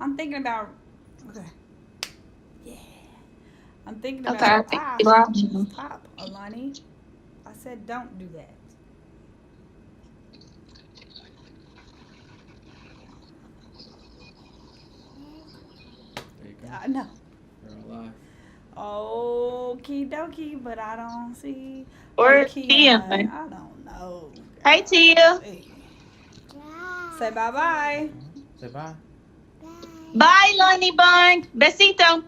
I'm thinking about. Okay. Yeah. I'm thinking Okay, I about. think we lost you. Stop, Alani. I said don't do that. There you go. No. You're alive. Okie dokie, but I don't see. Oh, Where's Tia? Keon. I don't know. Hey, Tia. Golly. Say bye bye. Say bye. Bye, Lonnie Bun. Besito.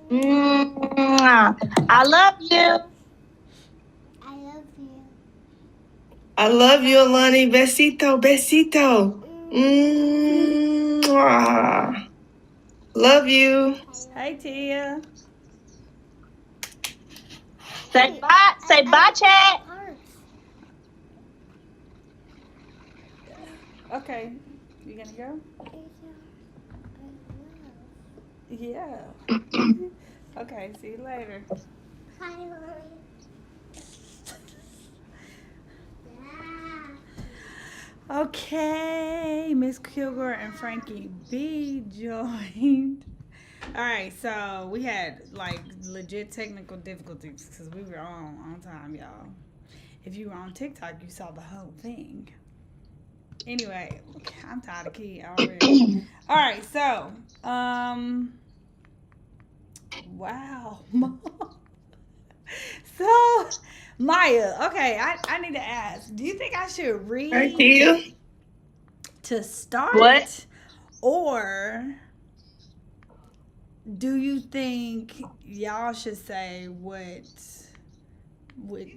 Mwah. I love you. I love you, Alani. Besito, besito. Mwah. Love you. Hey, Tia. Say bye. Say bye, chat. Okay. You gonna go? Yeah. Okay. See you later. Okay, Miss Kilgore and Frankie B joined. All right, so we had like legit technical difficulties because we were on time, y'all. If you were on TikTok, you saw the whole thing. Anyway, I'm tired of Key already. All right, so wow, so Maya. Okay, I need to ask. Do you think I should Right, read Tia? to What? start, or do you think y'all should say what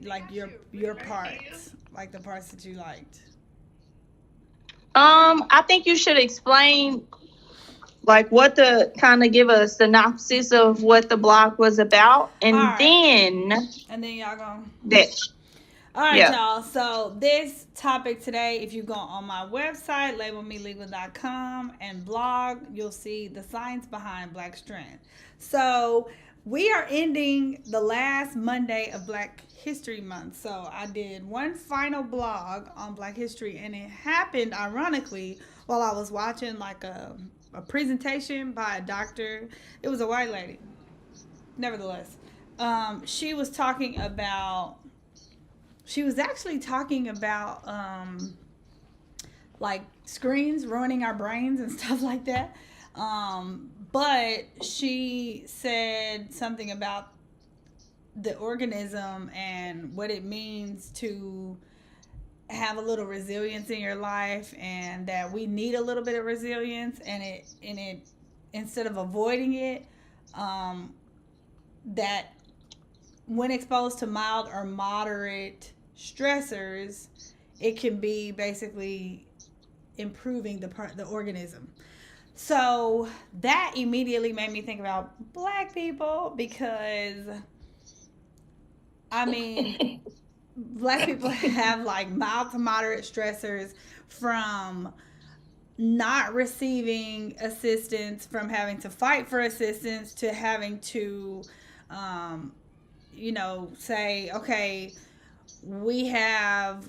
like your parts, like the parts that you liked? I think you should explain like what the kind of give a synopsis of what the blog was about, All and right, then and then y'all go. that. All right, Yeah. y'all. So this topic today, if you go on my website, labelmelegal.com, and blog, you'll see the science behind Black strength. So we are ending the last Monday of Black History Month. So I did one final blog on Black history, and it happened ironically while I was watching like a presentation by a doctor. It was a white lady. Nevertheless, she was talking about she was actually talking about like screens ruining our brains and stuff like that. But she said something about the organism and what it means to have a little resilience in your life, and that we need a little bit of resilience, and it instead of avoiding it, um, that when exposed to mild or moderate stressors, it can be basically improving the organism. So that immediately made me think about Black people because I mean, Black people have like mild to moderate stressors from not receiving assistance, from having to fight for assistance, to having to um, say, okay, we have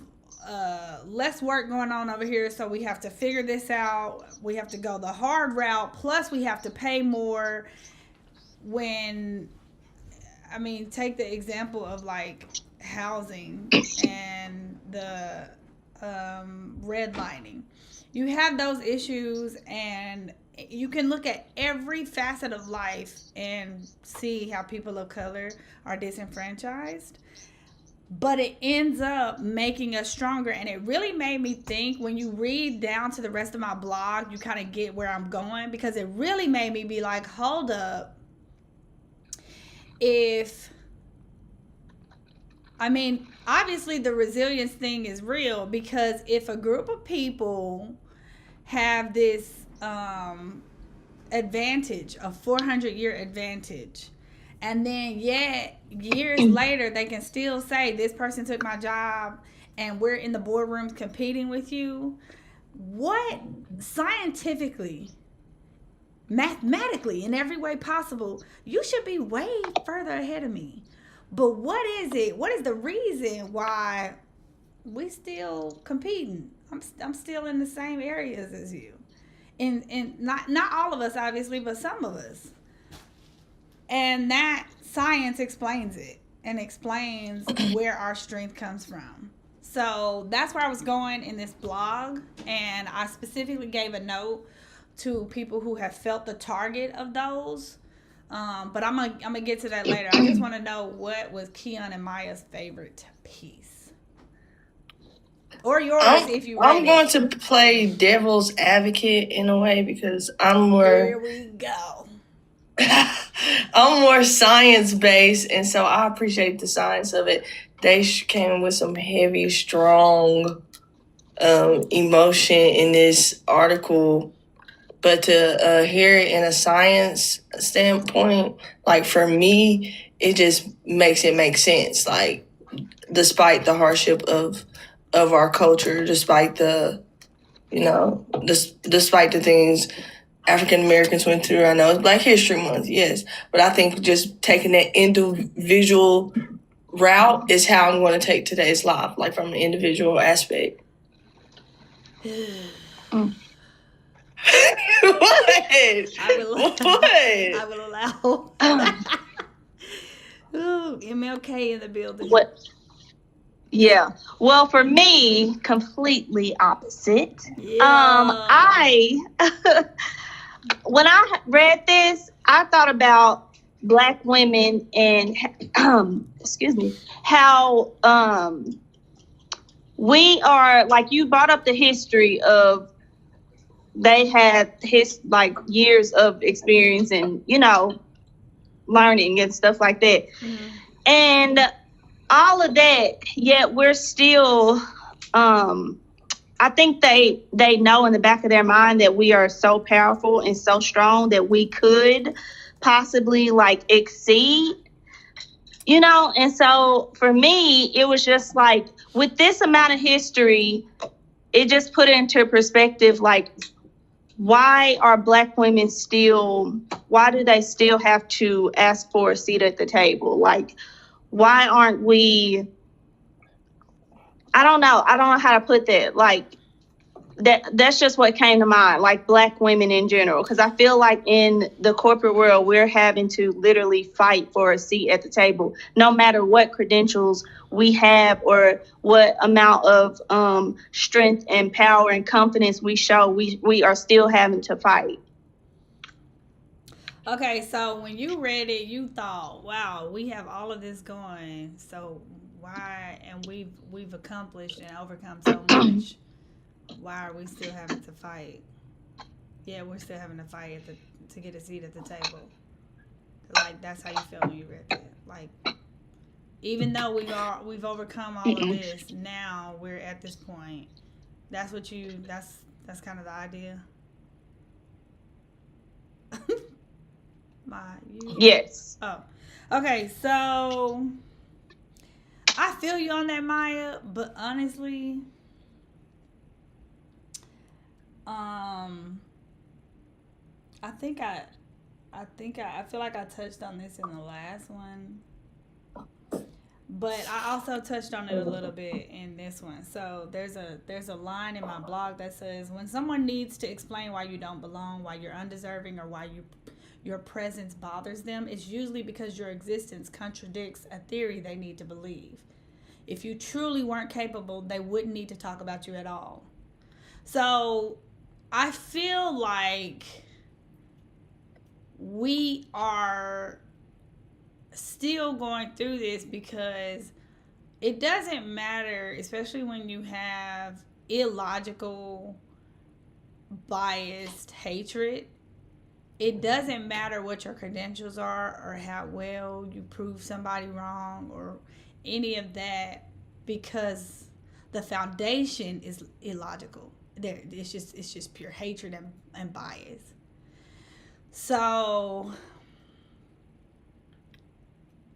less work going on over here, so we have to figure this out. We have to go the hard route, plus we have to pay more. When, I mean, take the example of like housing and the redlining. You have those issues, and you can look at every facet of life and see how people of color are disenfranchised, but it ends up making us stronger. And it really made me think, when you read down to the rest of my blog, you kind of get where I'm going, because it really made me be like, hold up. If, I mean, obviously the resilience thing is real, because if a group of people have this advantage, a 400-year advantage, and then yet years later they can still say this person took my job, and we're in the boardrooms competing with you, what scientifically, mathematically, in every way possible, you should be way further ahead of me. But what is it? What is the reason why we still competing? I'm still in the same areas as you. in not all of us obviously, but some of us. And that science explains it and explains where our strength comes from. So that's where I was going in this blog, and I specifically gave a note to people who have felt the target of those. But I'm gonna get to that later. I just want to know what was Keon and Maya's favorite piece, or yours if you. I'm going to play devil's advocate in a way because I'm more. Here we go. I'm more science based, and so I appreciate the science of it. They came with some heavy, strong emotion in this article, but to hear it in a science standpoint, like for me, it just makes it make sense. Like, despite the hardship of our culture, despite the, despite the things African Americans went through. I know it's Black History Month, yes, but I think just taking that individual route is how I'm going to take today's life, like from an individual aspect. What? I will allow. Ooh, MLK in the building. What? Yeah. Well, for me, completely opposite. Yeah. When I read this, I thought about Black women and excuse me, how we are, like, you brought up the history of they had years of experience and learning and stuff like that. Mm-hmm. And all of that, yet we're still I think they know in the back of their mind that we are so powerful and so strong that we could possibly exceed, and so for me it was just like, with this amount of history, it just put it into perspective, why are Black women why do they still have to ask for a seat at the table? Why aren't we, I don't know how to put that. That's just what came to mind, Black women in general. Because I feel like in the corporate world, we're having to literally fight for a seat at the table, no matter what credentials we have or what amount of strength and power and confidence we show. We are still having to fight. Okay, so when you read it, you thought, wow, we have all of this going. So why, and we've accomplished and overcome so much. Why are we still having to fight? Yeah, we're still having to fight to get a seat at the table. That's how you felt when you read that. Even though we've overcome all of this, now we're at this point. That's what that's kind of the idea. Yes. Oh, okay. So I feel you on that, Maya. But honestly, I feel like I touched on this in the last one, but I also touched on it a little bit in this one. So there's a line in my blog that says, when someone needs to explain why you don't belong, why you're undeserving, or why your presence bothers them, it's usually because your existence contradicts a theory they need to believe. If you truly weren't capable, they wouldn't need to talk about you at all. So I feel like we are still going through this because it doesn't matter, especially when you have illogical, biased hatred. It doesn't matter what your credentials are or how well you prove somebody wrong or any of that, because the foundation is illogical. It's just pure hatred and bias. So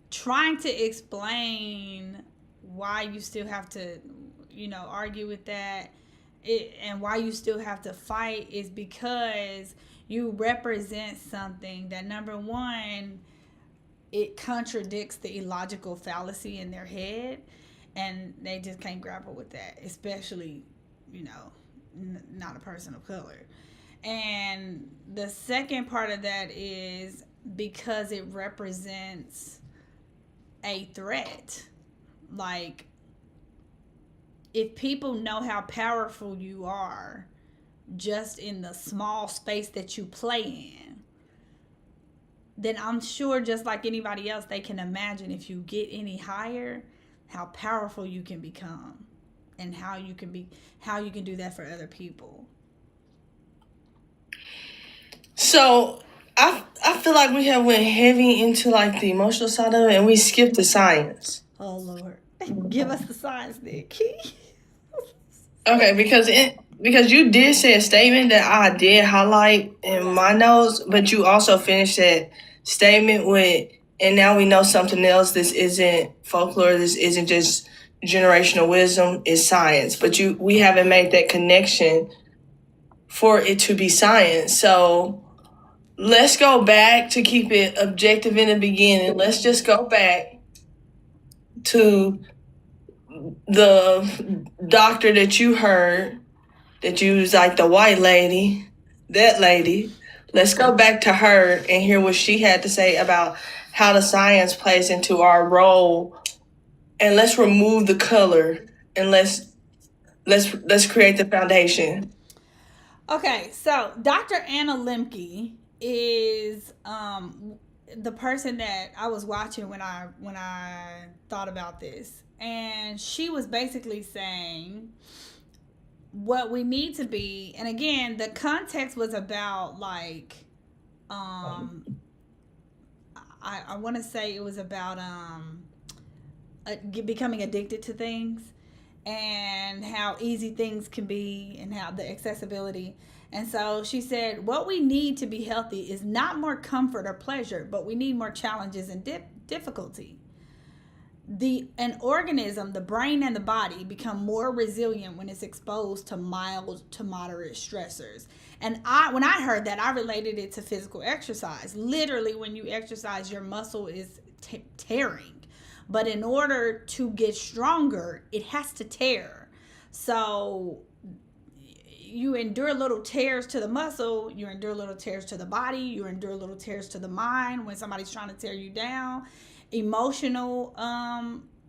trying to explain why you still have to, argue with that, and why you still have to fight is because you represent something that, number one, it contradicts the illogical fallacy in their head, and they just can't grapple with that, especially, not a person of color. And the second part of that is because it represents a threat. Like, if people know how powerful you are just in the small space that you play in, then I'm sure, just like anybody else, they can imagine if you get any higher, how powerful you can become, and how you can do that for other people. So I feel like we have went heavy into like the emotional side of it, and we skipped the science. Oh Lord, give us the science, there, Key. Okay, because you did say a statement that I did highlight in my notes, but you also finished that statement with, and now we know something else. This isn't folklore. This isn't just generational wisdom. It's science. But we haven't made that connection for it to be science. So let's go back to keep it objective in the beginning. Let's just go back to the doctor that you heard, that you was like the white lady, that lady. Let's go back to her and hear what she had to say about how the science plays into our role. And let's remove the color and let's create the foundation. Okay, so Dr. Anna Lemke is the person that I was watching when I thought about this. And she was basically saying what we need to be, and again, the context was about like I want to say it was about becoming addicted to things, and how easy things can be, and how the accessibility. And so she said, what we need to be healthy is not more comfort or pleasure, but we need more challenges and difficulty. An organism, the brain and the body, become more resilient when it's exposed to mild to moderate stressors. And when I heard that, I related it to physical exercise. Literally, when you exercise, your muscle is tearing. But in order to get stronger, it has to tear. So you endure little tears to the muscle, you endure little tears to the body, you endure little tears to the mind when somebody's trying to tear you down. Emotional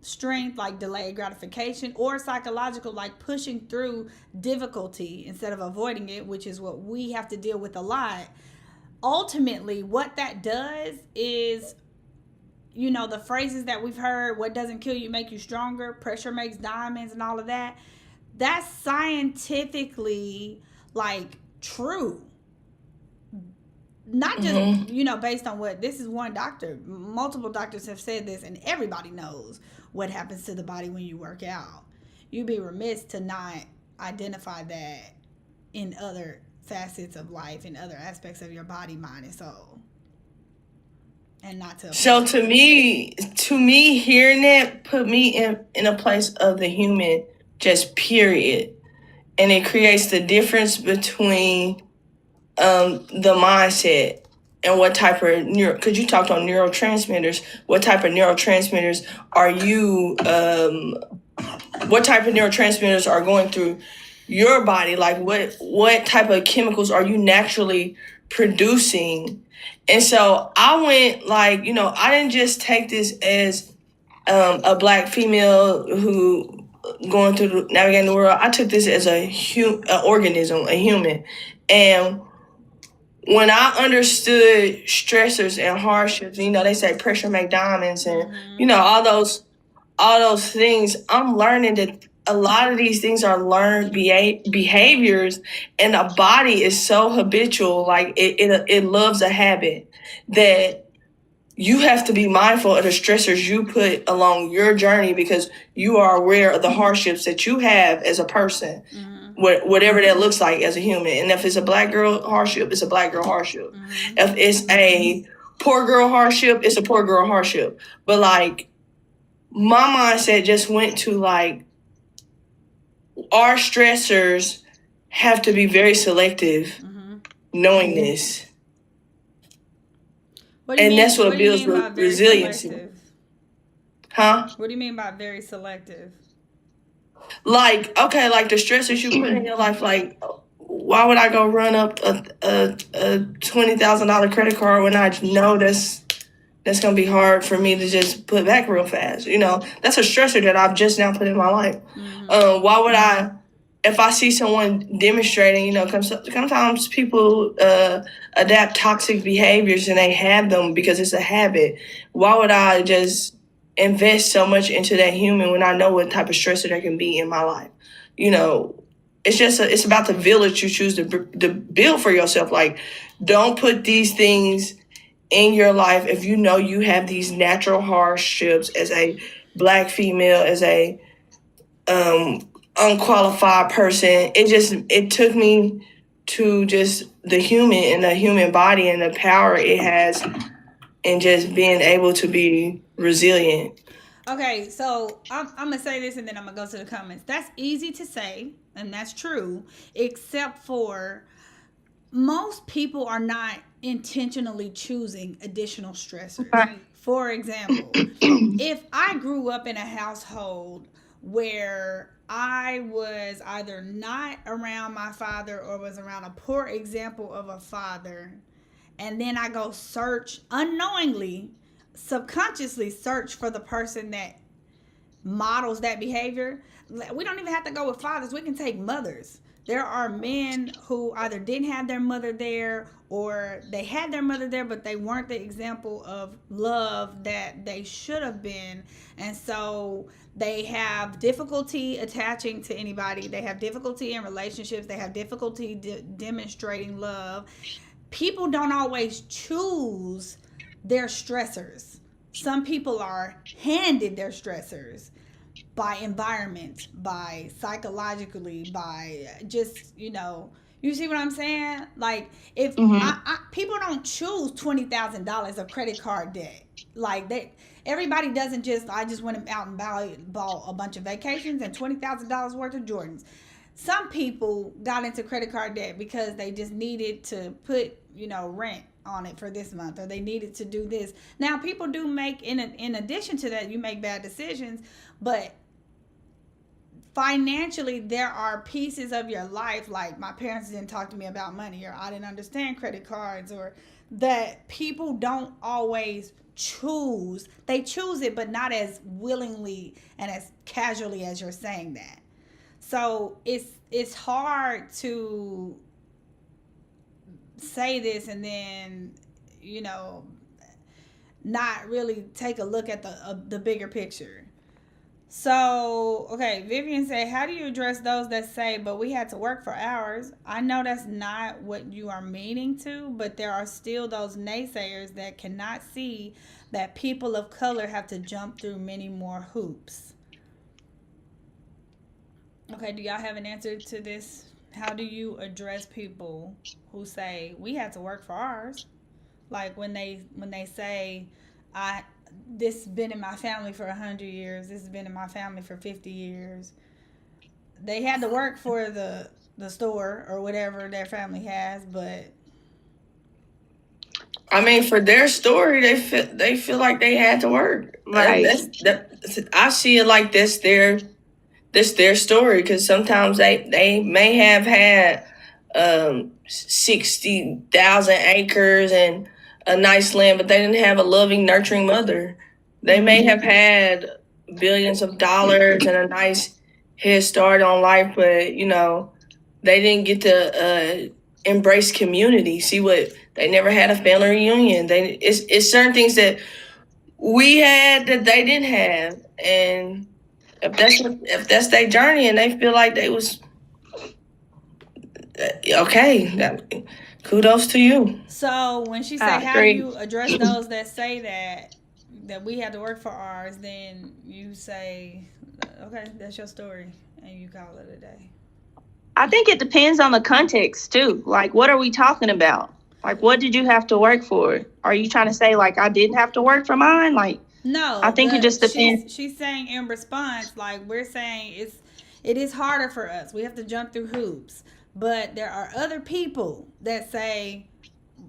strength, like delayed gratification, or psychological, like pushing through difficulty instead of avoiding it, which is what we have to deal with a lot. Ultimately, what that does is, the phrases that we've heard, what doesn't kill you make you stronger, pressure makes diamonds, and all of that, that's scientifically like true. Not just, based on what, this is one doctor. Multiple doctors have said this, and everybody knows what happens to the body when you work out. You'd be remiss to not identify that in other facets of life, in other aspects of your body, mind, and soul. And not to. So to me, hearing that put me in a place of the human, just period. And it creates the difference between the mindset and what type of because you talked on neurotransmitters, what type of neurotransmitters are you what type of neurotransmitters are going through your body, like what type of chemicals are you naturally producing. And so I went like, I didn't just take this as a Black female who going through navigating the world. I took this as an organism, a human. And when I understood stressors and hardships, they say pressure make diamonds, and all those things, I'm learning that a lot of these things are learned behaviors, and the body is so habitual, like it loves a habit, that you have to be mindful of the stressors you put along your journey, because you are aware of the hardships that you have as a person. Whatever that looks like as a human. And if it's a Black girl hardship, it's a Black girl hardship. If it's a poor girl hardship, it's a poor girl hardship. But like, my mindset just went to like, our stressors have to be very selective, knowing this. And that's what builds resiliency. Huh? What do you mean by very selective? Like, okay, like the stressors you put in your life, like why would I go run up a $20,000 credit card when I know that's gonna be hard for me to just put back real fast? You know, that's a stressor that I've just now put in my life. Why would I, if I see someone demonstrating, you know, sometimes people adapt toxic behaviors and they have them because it's a habit. Why would I just invest so much into that human when I know what type of stressor there can be in my life? You know, it's about the village you choose to build for yourself. Like, don't put these things in your life if you know you have these natural hardships as a Black female, as a unqualified person. It took me to just the human and the human body and the power it has, and just being able to be resilient. Okay, so I'm gonna say this and then I'm gonna go to the comments. That's easy to say, and that's true, except for most people are not intentionally choosing additional stressors. Right. For example, if I grew up in a household where I was either not around my father or was around a poor example of a father, and then I go search unknowingly, subconsciously search for the person that models that behavior. We don't even have to go with fathers. We can take mothers. There are men who either didn't have their mother there, or they had their mother there, but they weren't the example of love that they should have been. And so they have difficulty attaching to anybody. They have difficulty in relationships. They have difficulty demonstrating love. People don't always choose their stressors. Some people are handed their stressors by environment, by psychologically, by just, you see what I'm saying? Like, if people don't choose $20,000 of credit card debt. Like, everybody doesn't I just went out and bought a bunch of vacations and $20,000 worth of Jordans. Some people got into credit card debt because they just needed to put, rent on it for this month, or they needed to do this. Now, people do make, in addition to that, you make bad decisions, but financially, there are pieces of your life, like my parents didn't talk to me about money, or I didn't understand credit cards, or that people don't always choose. They choose it, but not as willingly and as casually as you're saying that. So it's hard to say this and then, not really take a look at the bigger picture. So, okay, Vivian said, how do you address those that say, but we had to work for hours? I know that's not what you are meaning to, but there are still those naysayers that cannot see that people of color have to jump through many more hoops. Okay, do y'all have an answer to this? How do you address people who say, we had to work for ours? Like when they say, this has been in my family for 100 years. This has been in my family for 50 years. They had to work for the store or whatever their family has, but I mean, for their story, they feel like they had to work. Right. I see it like this their story, because sometimes they may have had 60,000 acres and a nice land, but they didn't have a loving, nurturing mother. They may have had billions of dollars and a nice head start on life, but they didn't get to embrace community. They never had a family reunion. It's certain things that we had that they didn't have, and if that's their journey and they feel like they was okay, kudos to you. So when she said, how do you address those that say that we had to work for ours, then you say, okay, that's your story, and you call it a day. I think it depends on the context too. Like, what are we talking about? Like, what did you have to work for? Are you trying to say, like, I didn't have to work for mine? Like, no, I think it just depends. She's saying in response, like, we're saying it is harder for us. We have to jump through hoops. But there are other people that say,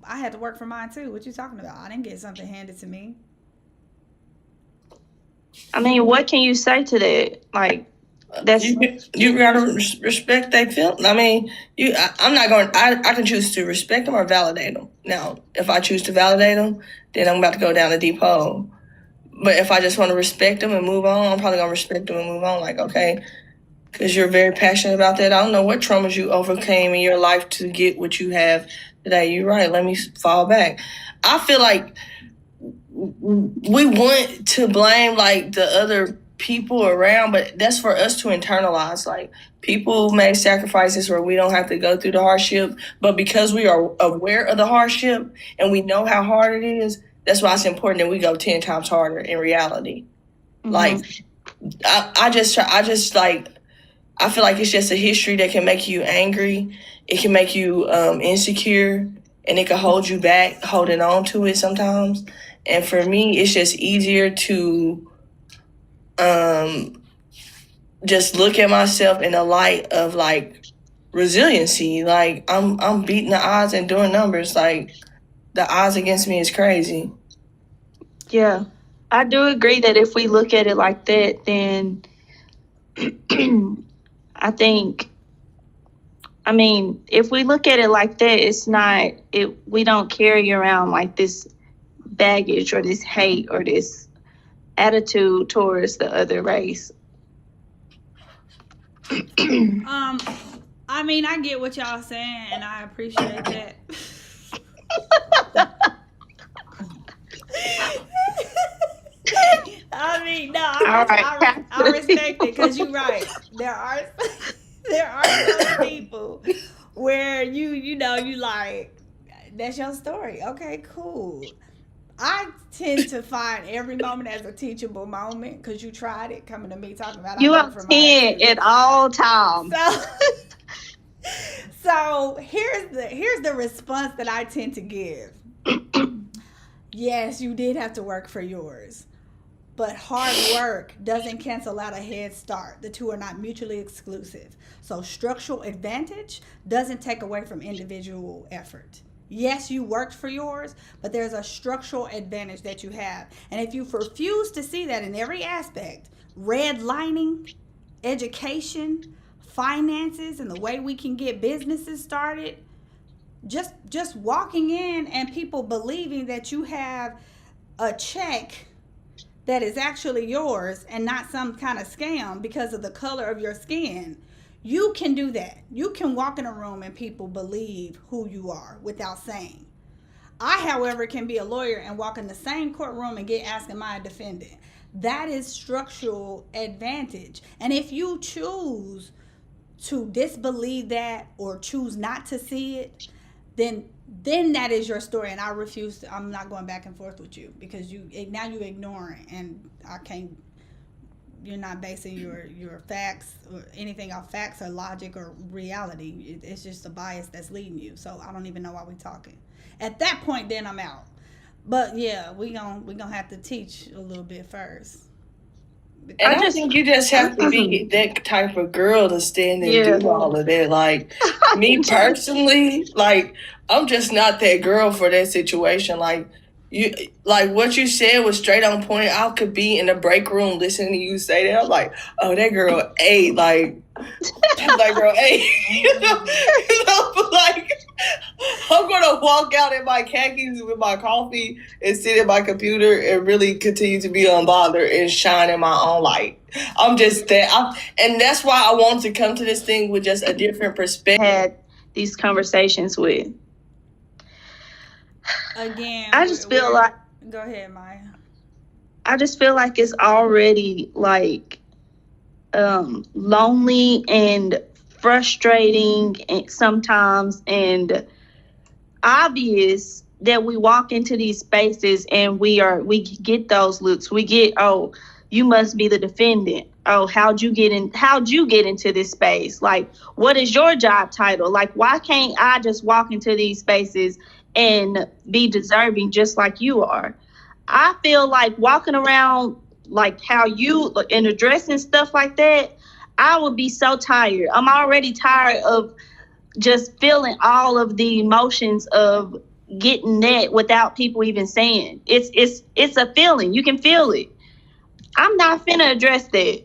I had to work for mine too. What you talking about? I didn't get something handed to me. I mean, what can you say to that? Like, That's You gotta respect they feel. I mean, I'm not going. I can choose to respect them or validate them. Now, if I choose to validate them, then I'm about to go down a deep hole. But if I just want to respect them and move on, I'm probably gonna respect them and move on. Like, okay, because you're very passionate about that. I don't know what traumas you overcame in your life to get what you have today. You're right. Let me fall back. I feel like we want to blame like the other people around, but that's for us to internalize. Like, people make sacrifices where we don't have to go through the hardship, but because we are aware of the hardship and we know how hard it is, that's why it's important that we go 10 times harder in reality. Like, I just like, I feel like it's just a history that can make you angry. It can make you insecure, and it can hold you back, holding on to it sometimes. And for me, it's just easier to just look at myself in the light of like resiliency. Like, I'm beating the odds and doing numbers. Like, the odds against me is crazy. Yeah, I do agree that if we look at it like that, then I mean, if we look at it like that, it's not, we don't carry around like this baggage or this hate or this attitude towards the other race. I mean, I get what y'all saying, and I appreciate that. I mean, no, I respect it, because you're right. There are some people where you know, you like, that's your story. Okay, cool. I tend to find every moment as a teachable moment, because you tried it, coming to me talking about you are 10 at all times. So here's the response that I tend to give. Yes, you did have to work for yours, but hard work doesn't cancel out a head start. The two are not mutually exclusive. So structural advantage doesn't take away from individual effort. Yes, you worked for yours, but there's a structural advantage that you have. And if you refuse to see that in every aspect, redlining, education, finances, and the way we can get businesses started, just walking in and people believing that you have a check that is actually yours and not some kind of scam because of the color of your skin, you can do that. You can walk in a room and people believe who you are without saying. I, however, can be a lawyer and walk in the same courtroom and get asked, am I a defendant? That is structural advantage. And if you choose to disbelieve that or choose not to see it, then that is your story, and I refuse to. I'm not going back and forth with you, because now you ignoring, and I can't. You're not basing your facts or anything off facts or logic or reality. It's just a bias that's leading you. So I don't even know why we're talking. At that point, then I'm out. But yeah, we gonna have to teach a little bit first. And I think you just have to be that type of girl to stand and do all of that. Like, me personally, like, I'm just not that girl for that situation. Like, what you said was straight on point. I could be in the break room listening to you say that. I'm like, oh, that girl ate. Like, that girl ate. you know, but like, I'm gonna walk out in my khakis with my coffee and sit at my computer and really continue to be unbothered and shine in my own light. I'm just that, and that's why I wanted to come to this thing with just a different perspective. Had these conversations with. Again, I just feel like. Go ahead, Maya. I just feel like it's already like lonely and frustrating and sometimes, and obvious that we walk into these spaces and we get those looks. We get, oh, you must be the defendant. Oh, how'd you get into this space? Like, what is your job title? Like, why can't I just walk into these spaces and be deserving just like you are? I feel like walking around like how you and addressing stuff like that, I would be so tired. I'm already tired of just feeling all of the emotions of getting that without people even saying. It's a feeling. You can feel it. I'm not finna address that.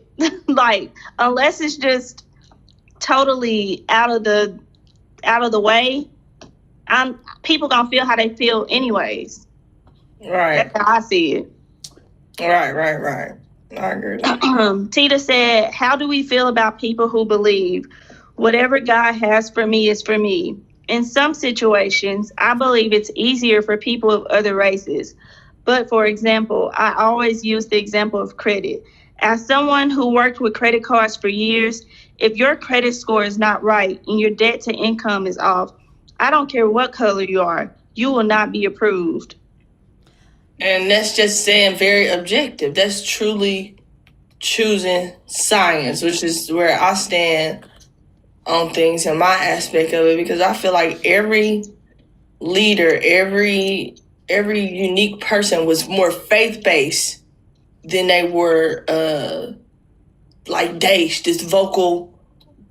Like, unless it's just totally out of the way, people gonna feel how they feel anyways. Right. That's how I see it. Right. I agree. Tita said, how do we feel about people who believe whatever God has for me is for me? In some situations, I believe it's easier for people of other races. But for example, I always use the example of credit. As someone who worked with credit cards for years, if your credit score is not right and your debt to income is off, I don't care what color you are, you will not be approved. And that's just saying very objective. That's truly choosing science, which is where I stand on things in my aspect of it, because I feel like every leader, every unique person was more faith based than they were like Daesh, this vocal,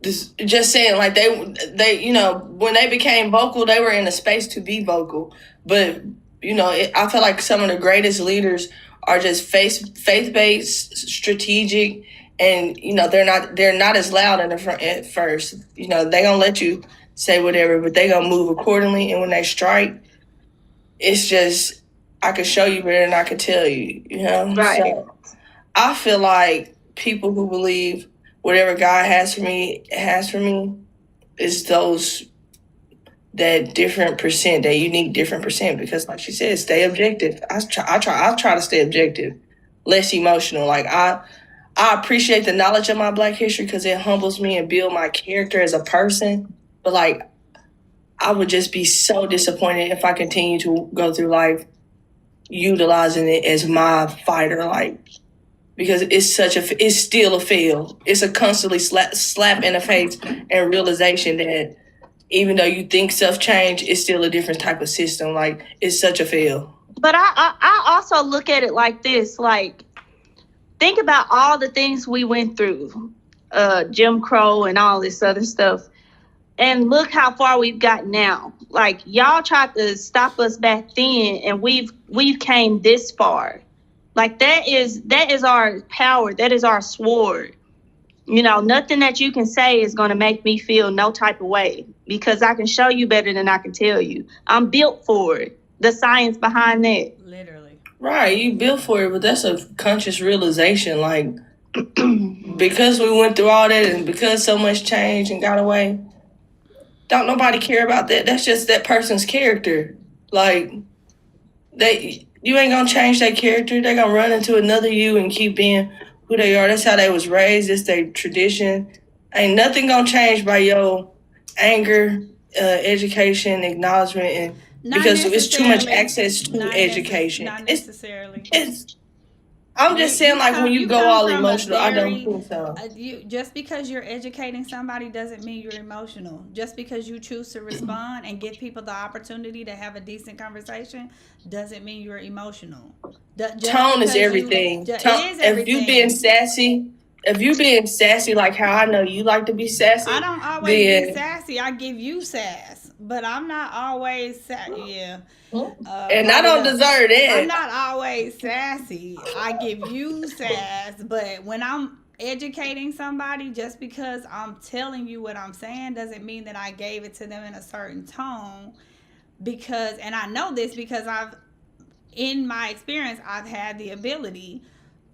this just saying like they when they became vocal, they were in a space to be vocal. But I feel like some of the greatest leaders are just faith based, strategic, and they're not as loud in the front at first. They gonna let you say whatever, but they gonna move accordingly. And when they strike, it's just I can show you better than I can tell you. Right. So I feel like people who believe whatever God has for me is those that different percent, that unique different percent, because like she said, stay objective. I try to stay objective, less emotional. Like I appreciate the knowledge of my Black history because it humbles me and build my character as a person. But like I would just be so disappointed if I continue to go through life utilizing it as my fighter, like, because it's still a fail. It's a constantly slap in the face and realization that even though you think stuff change, it's still a different type of system. Like, it's such a fail. But I also look at it like this, like, think about all the things we went through, Jim Crow and all this other stuff. And look how far we've got now. Like, y'all tried to stop us back then, and we've came this far. Like, that is our power. That is our sword. Nothing that you can say is going to make me feel no type of way, because I can show you better than I can tell you. I'm built for it. The science behind that. Literally. Right, you built for it, but that's a conscious realization. Like, because we went through all that and because so much changed and got away, don't nobody care about that. That's just that person's character. Like, you ain't gonna change their character. They gonna run into another you and keep being who they are. That's how they was raised. It's their tradition. Ain't nothing gonna change by your anger, education, acknowledgement, and because it's too much access to education. Not necessarily. I'm just saying, like, when you go all emotional, I don't think so. Just because you're educating somebody doesn't mean you're emotional. Just because you choose to respond and give people the opportunity to have a decent conversation doesn't mean you're emotional. Tone is everything. It is everything. If you being sassy, like how I know you like to be sassy. I don't always be sassy. I give you sass, but I'm not always sassy. Yeah. And I don't deserve it. I'm not always sassy. I give you sass, but when I'm educating somebody, just because I'm telling you what I'm saying doesn't mean that I gave it to them in a certain tone. And I know this because in my experience, I've had the ability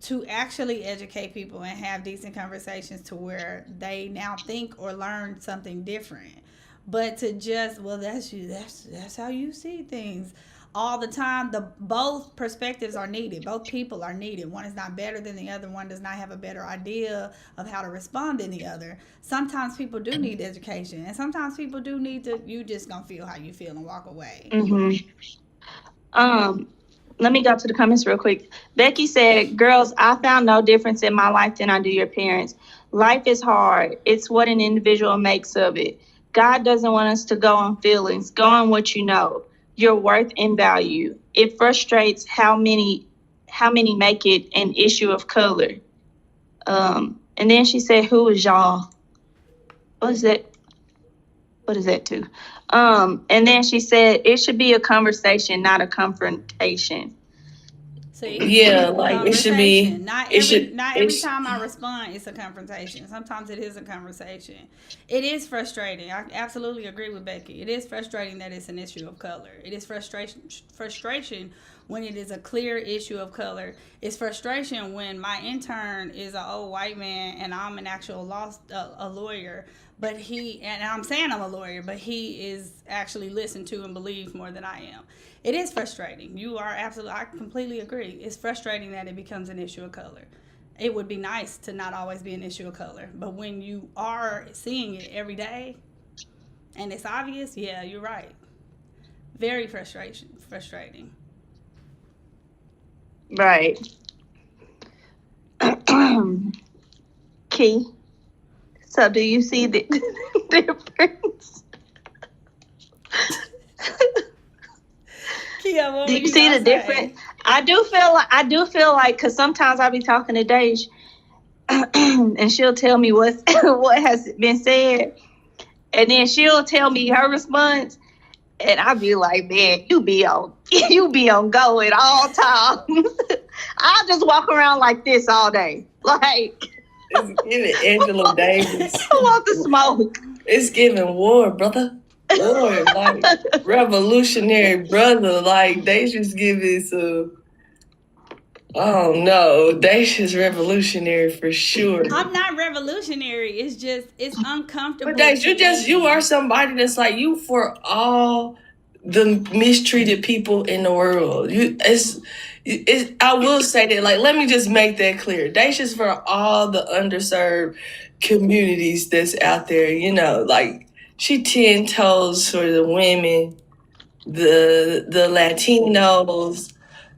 to actually educate people and have decent conversations to where they now think or learn something different. But to just, well, that's you, that's how you see things all the time. Both perspectives are needed. Both people are needed. One is not better than the other. One does not have a better idea of how to respond than the other. Sometimes people do need education, and sometimes people do need to, you just gonna feel how you feel and walk away. Let me go to the comments real quick. Becky said, girls, I found no difference in my life than I do your parents. Life is hard. It's what an individual makes of it. God doesn't want us to go on feelings. Go on what you know, your worth and value. It frustrates how many make it an issue of color. And then she said, who is y'all? What is that? What is that too? And then she said, it should be a conversation, not a confrontation. See, Yeah, like it should be. conversation. Not It every should. not every It's time I respond, it's a conversation. Sometimes it is a conversation. It is frustrating. I absolutely agree with Becky. It is frustrating that it's an issue of color. It is frustration when it is a clear issue of color. It's frustration when my intern is an old white man and I'm an actual a lawyer. But and I'm saying I'm a lawyer, but he is actually listened to and believed more than I am. It is frustrating. You are absolutely, I completely agree. It's frustrating that it becomes an issue of color. It would be nice to not always be an issue of color. But when you are seeing it every day and it's obvious, yeah, you're right. Very frustrating. Right. Key. So do you see the difference? Kia, what Do were you see gonna the say? difference? I do feel like because sometimes I be talking to Dej and she'll tell me what has been said, and then she'll tell me her response, and I'll be like, man, you be on go at all times. I'll just walk around like this all day, like it's giving Angela Davis. I want the smoke. It's giving war, brother. War, like revolutionary brother. Like they just giving some. Oh no, they just revolutionary for sure. I'm not revolutionary. It's just, it's uncomfortable. But Dash, to you me. are somebody that's like you for all the mistreated people in the world. I will say that, like, let me just make that clear. Dash is for all the underserved communities that's out there. You know, like she 10 toes for the women, the Latinos.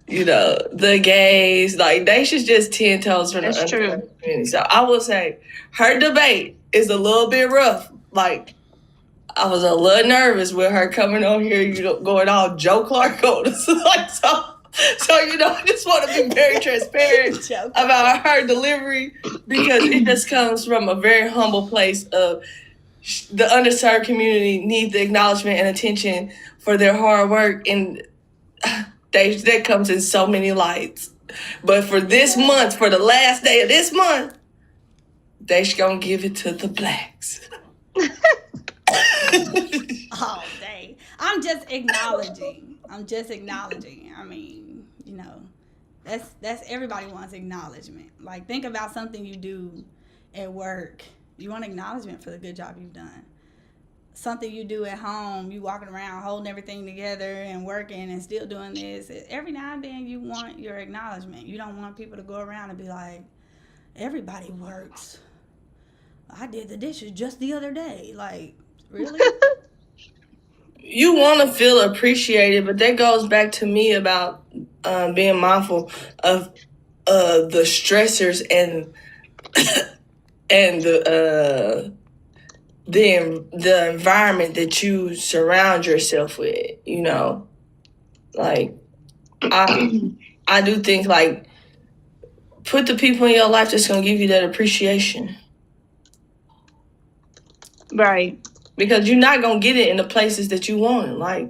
You know, the gays, like they should just 10 toes from That's the true. underserved community. So I will say her debate is a little bit rough. Like I was a little nervous with her coming on here, you know, going all Joe Clark on us. Like so you know, I just want to be very transparent about her delivery because it just comes from a very humble place of the underserved community need the acknowledgement and attention for their hard work, and that comes in so many lights. But for this month, for the last day of this month, they're gonna give it to the blacks. Oh, dang. I'm just acknowledging. I mean, you know, that's everybody wants acknowledgement. Like, think about something you do at work. You want acknowledgement for the good job you've done. Something you do at home, you walking around holding everything together and working and still doing this. Every now and then you want your acknowledgement. You don't want people to go around and be like, everybody works. I did the dishes just the other day. Like, really? You want to feel appreciated, but that goes back to me about being mindful of the stressors and the environment that you surround yourself with. You know, like I do think like put the people in your life that's gonna give you that appreciation. Right. Because you're not gonna get it in the places that you want it. Like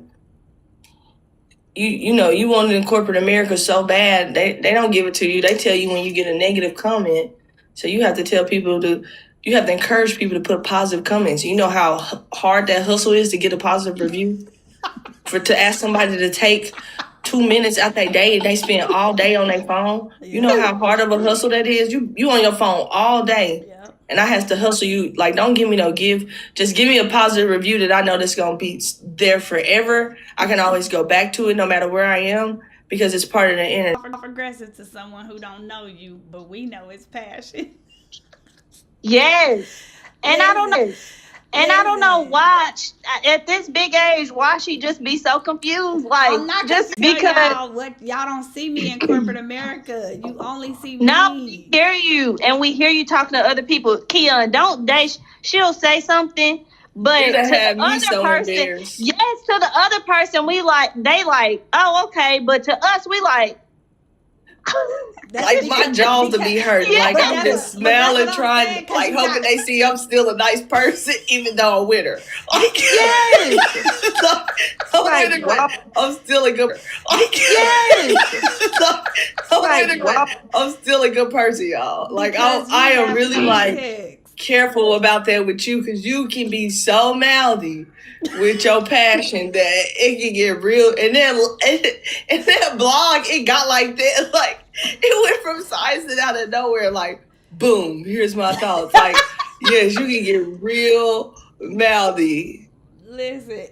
you know, you want it in corporate America so bad, they don't give it to you. They tell you when you get a negative comment. So you have to tell people you have to encourage people to put positive comments. You know how hard that hustle is to get a positive review? To ask somebody to take 2 minutes out their day and they spend all day on their phone. You know how hard of a hustle that is? You on your phone all day. Yep. And I have to hustle you. Like, don't give me no give. Just give me a positive review that I know that's going to be there forever. I can always go back to it no matter where I am because it's part of the internet. Aggressive to someone who don't know you, but we know it's passion. Yes. And I don't know. And I don't know why, at this big age, why she just be so confused. Like, I'm not just tell because y'all don't see me in corporate America. You only see me. No, we hear you, and we hear you talking to other people. Kia, don't they? She'll say something, but to the other person, to the other person, they like, oh, okay. But to us, we like, Like my jaws to be hurt. Yeah. Like But I'm that's just what- but that's smiling, what I'm trying, saying, 'cause like you hoping got- they see I'm still a nice person, even though I'm with her. Like, Yes. I'm Like, with her, wow. I'm still a good. Like, Yes. I'm Like, with her, wow. I'm still a good person, y'all. Like Because I you am have really like context. careful about that with you because you can be so mouthy with your passion that it can get real. And then and that blog, it got like that. Like it went from science and out of nowhere. Like boom, here's my thoughts. Like yes, you can get real mouthy. Listen,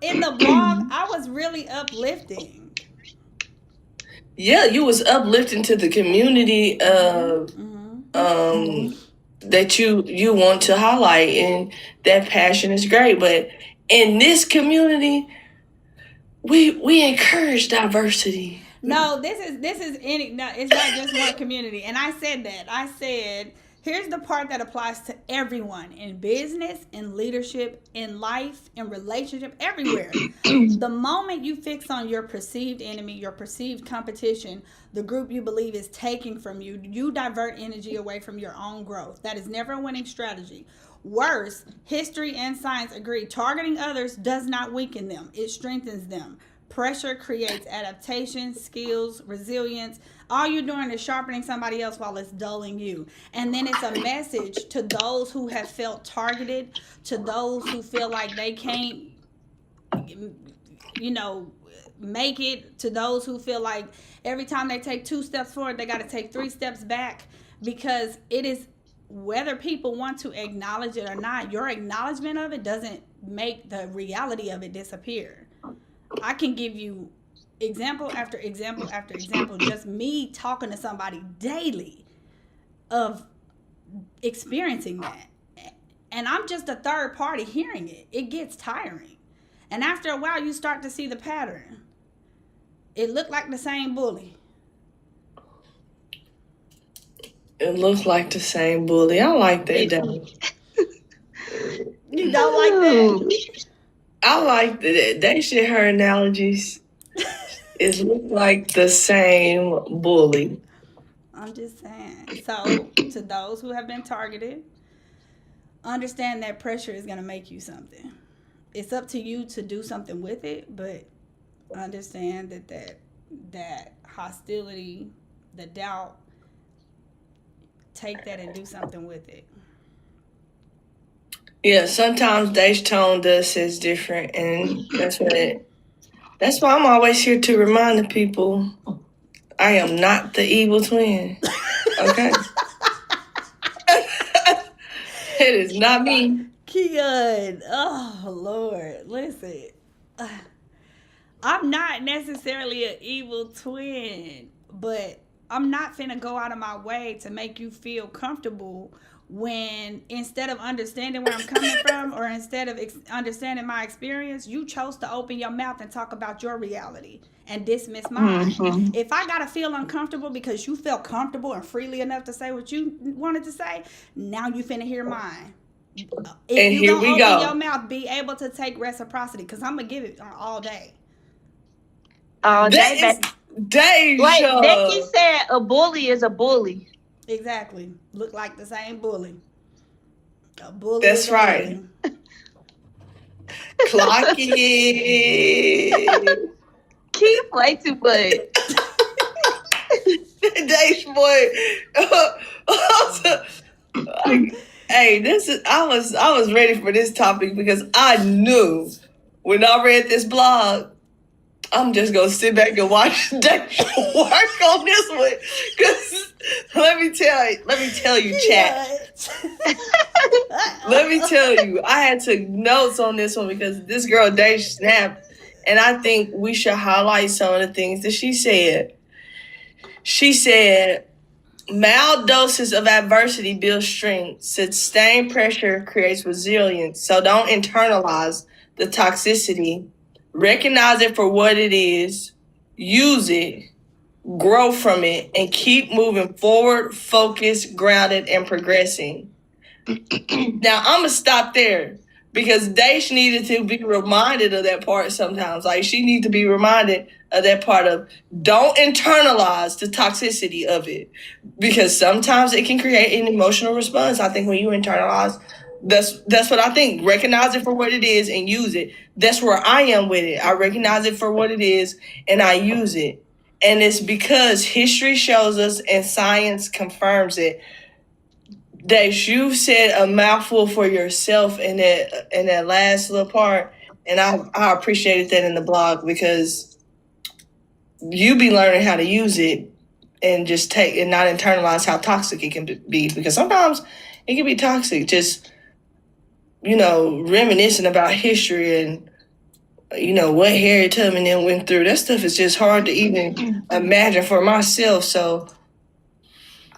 in the blog, I was really uplifting. Yeah, you was uplifting to the community of Mhm. that you want to highlight, and that passion is great. But in this community, we encourage diversity. No, this is any. No, it's not just one community. And I said that. I said, here's the part that applies to everyone in business, in leadership, in life, in relationship, everywhere. The moment you fix on your perceived enemy, your perceived competition, the group you believe is taking from you, you divert energy away from your own growth. That is never a winning strategy. Worse, history and science agree. Targeting others does not weaken them. It strengthens them. Pressure creates adaptation, skills, resilience. All you're doing is sharpening somebody else while it's dulling you. And then it's a message to those who have felt targeted, to those who feel like they can't, make it, to those who feel like every time they take 2 steps forward, they got to take 3 steps back, because it is, whether people want to acknowledge it or not, your acknowledgement of it doesn't make the reality of it disappear. I can give you example after example after example, just me talking to somebody daily of experiencing that. And I'm just a third party hearing it. It gets tiring. And after a while, you start to see the pattern. It looked like the same bully. It looks like the same bully. I like that. Though. You don't like that? I like that. They should her analogies. It look like the same bully. I'm just saying. So, to those who have been targeted, understand that pressure is going to make you something. It's up to you to do something with it, but understand that hostility, the doubt, take that and do something with it. Yeah, sometimes Dave's tone does is different, and that's why I'm always here to remind the people I am not the evil twin. Okay? It is not me. Keon, oh Lord, listen. I'm not necessarily an evil twin, but I'm not finna go out of my way to make you feel comfortable when, instead of understanding where I'm coming from, or instead of understanding my experience, you chose to open your mouth and talk about your reality and dismiss mine. Mhm. If I gotta feel uncomfortable because you felt comfortable and freely enough to say what you wanted to say, now you finna hear mine. If And you here gonna we open go. your mouth, be able to take reciprocity, because I'm gonna give it all day. Oh, That is Deja. Wait, Becky said a bully is a bully. Exactly. Look like the same bully. A bully. That's is a right. bully. Clock it. Keep way too much. Dave's boy. Hey, I was ready for this topic because I knew when I read this blog, I'm just gonna sit back and watch Dave work on this one. Cause let me tell you, chat. Let me tell you, I had took notes on this one because this girl Dave snapped, and I think we should highlight some of the things that she said. She said, mild doses of adversity build strength. Sustained pressure creates resilience. So don't internalize the toxicity. Recognize it for what it is. Use it. Grow from it. And keep moving forward, focused, grounded, and progressing. Now, I'm going to stop there because Daesh needed to be reminded of that part sometimes. Like, she needs to be reminded of that part of don't internalize the toxicity of it, because sometimes it can create an emotional response. I think when you internalize, that's what I think. Recognize it for what it is and use it. That's where I am with it. I recognize it for what it is and I use it. And it's because history shows us and science confirms it that you said a mouthful for yourself in that last little part, and I appreciated that in the blog, because you be learning how to use it and just take and not internalize how toxic it can be, because sometimes it can be toxic. Just reminiscing about history and what Harriet Tubman then went through. That stuff is just hard to even imagine for myself. So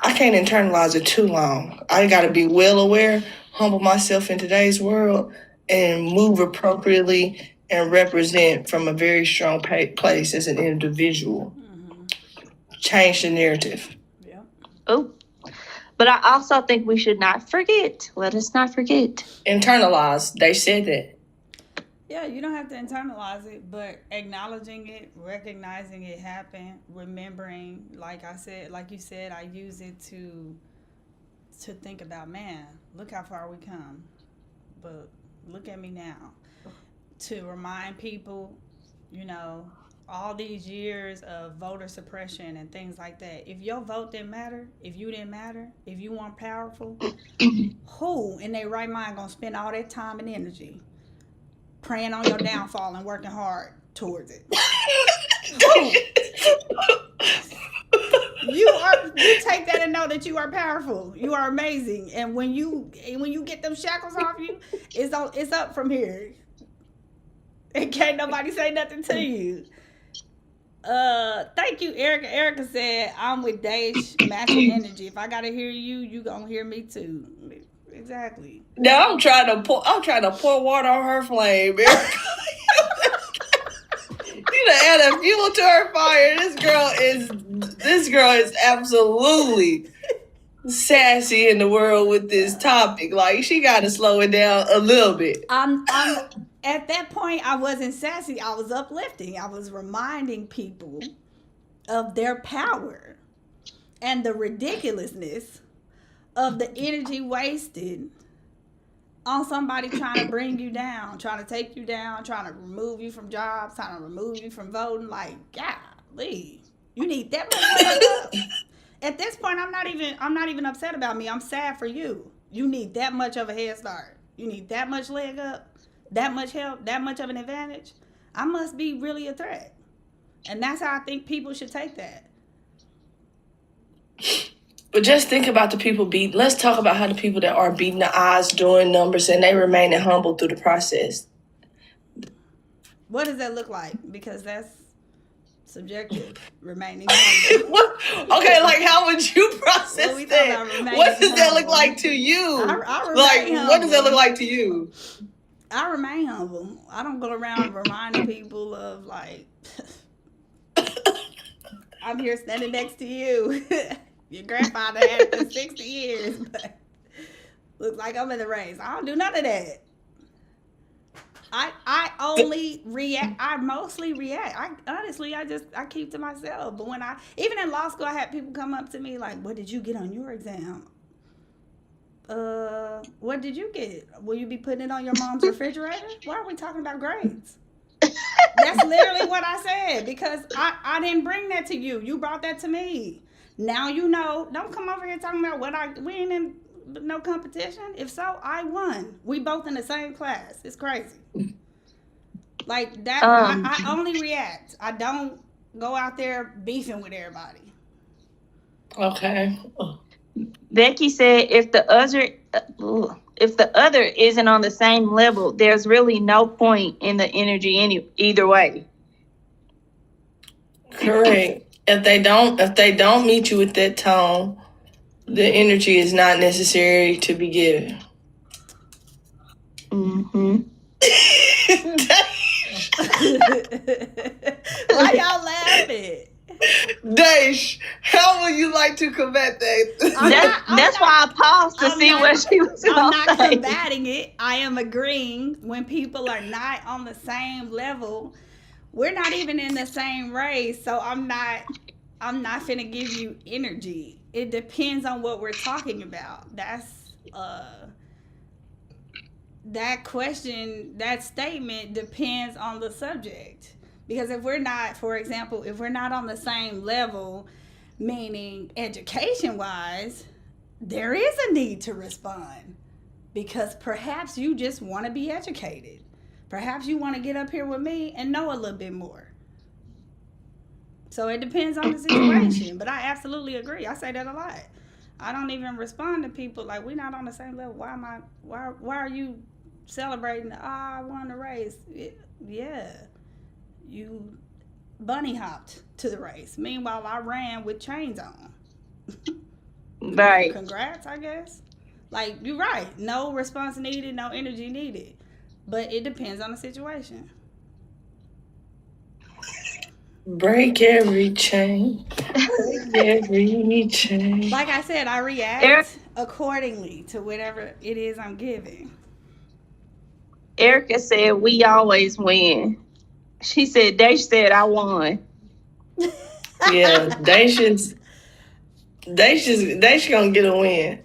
I can't internalize it too long. I got to be well aware, humble myself in today's world, and move appropriately and represent from a very strong place as an individual. Change the narrative. Yeah. Oh, but I also think we should not forget. Let us not forget. Internalize. They said that. Yeah, you don't have to internalize it, but acknowledging it, recognizing it happened, remembering, like you said, I use it to think about, man, look how far we come, but look at me now. To remind people, all these years of voter suppression and things like that. If your vote didn't matter, if you didn't matter, if you weren't powerful, who in their right mind gonna spend all that time and energy praying on your downfall and working hard towards it? You take that and know that you are powerful. You are amazing. And when you get them shackles off you, it's up from here. And can't nobody say nothing to you. Thank you, Erica. Erica said, I'm with Daesh, matching energy. If I gotta hear you, you gonna hear me too. Exactly. Now I'm trying to pour water on her flame. You know, add a fuel to her fire. This girl is absolutely sassy in the world with this topic. Like, she got to slow it down a little bit. I'm at that point, I wasn't sassy. I was uplifting. I was reminding people of their power and the ridiculousness of the energy wasted on somebody trying to bring you down, trying to take you down, trying to remove you from jobs, trying to remove you from voting. Like, golly, you need that much leg up. At this point, I'm not even upset about me. I'm sad for you. You need that much of a head start. You need that much leg up, that much help, that much of an advantage. I must be really a threat. And that's how I think people should take that. But just think about the people let's talk about how the people that are beating the odds, doing numbers, and they remaining humble through the process. What does that look like? Because that's subjective. Remaining humble. Okay, like, how would you process that? What does that look like to you? What does that look like to you? I remain humble. I don't go around reminding people of, like, I'm here standing next to you. Your grandfather had it for 60 years, but looks like I'm in the race. I don't do none of that. I only react. I mostly react. I keep to myself. But when even in law school, I had people come up to me like, what did you get on your exam? What did you get? Will you be putting it on your mom's refrigerator? Why are we talking about grades? That's literally what I said, because I didn't bring that to you. You brought that to me. Now you know. Don't come over here talking about we ain't in no competition. If so, I won. We both in the same class. It's crazy. Like that. I only react. I don't go out there beefing with everybody. Okay. Becky said, if the other isn't on the same level, there's really no point in the energy either way. Correct. If they don't meet you with that tone, the energy is not necessary to be given. Mm-hmm. Why y'all laughing? Dash, how would you like to combat that? That's why I paused to see what she was I'm going not to say. combating it. I am agreeing when people are not on the same level. We're not even in the same race, so I'm not finna give you energy. It depends on what we're talking about. That's that question, that statement depends on the subject. Because if we're not, for example, if we're not on the same level, meaning education wise, there is a need to respond. Because perhaps you just want to be educated. Perhaps you want to get up here with me and know a little bit more. So it depends on the situation. But I absolutely agree. I say that a lot. I don't even respond to people like, we're not on the same level. Why are you celebrating? I won the race. Yeah. You bunny hopped to the race. Meanwhile, I ran with chains on. Right. Congrats, I guess. Like, you're right. No response needed, no energy needed. But it depends on the situation. Break every chain. Break every chain. Like I said, I react accordingly to whatever it is I'm giving. Erica said, we always win. She said, they said I won. Yeah, they should gonna get a win.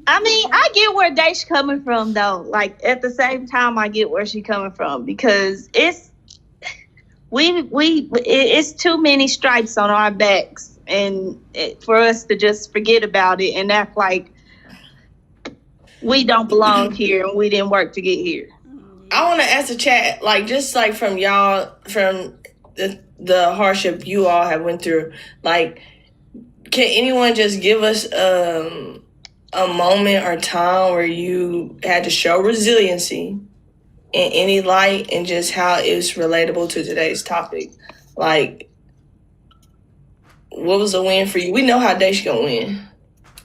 I mean, I get where Dash coming from, though. Like, at the same time, I get where she coming from because it's too many stripes on our backs, and for us to just forget about it and act like we don't belong here and we didn't work to get here. I want to ask the chat, like, just like from y'all, from the hardship you all have went through, like, can anyone just give us a moment or time where you had to show resiliency in any light and just how it's relatable to today's topic? Like, what was a win for you? We know how Dash gonna win.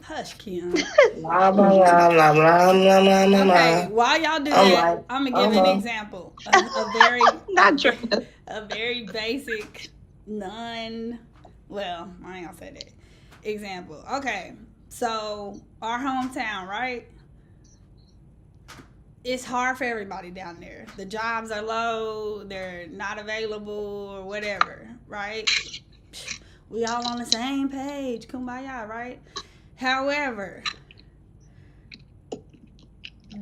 Hush, Kim. Blah, blah, blah, blah, blah, blah, blah, blah. Okay, while y'all do that, I'm gonna give an example. A very Not true. a very basic, well, I ain't gonna say that. Example. Okay, so our hometown, right? It's hard for everybody down there. The jobs are low, they're not available or whatever, right? We all on the same page, kumbaya, right? However,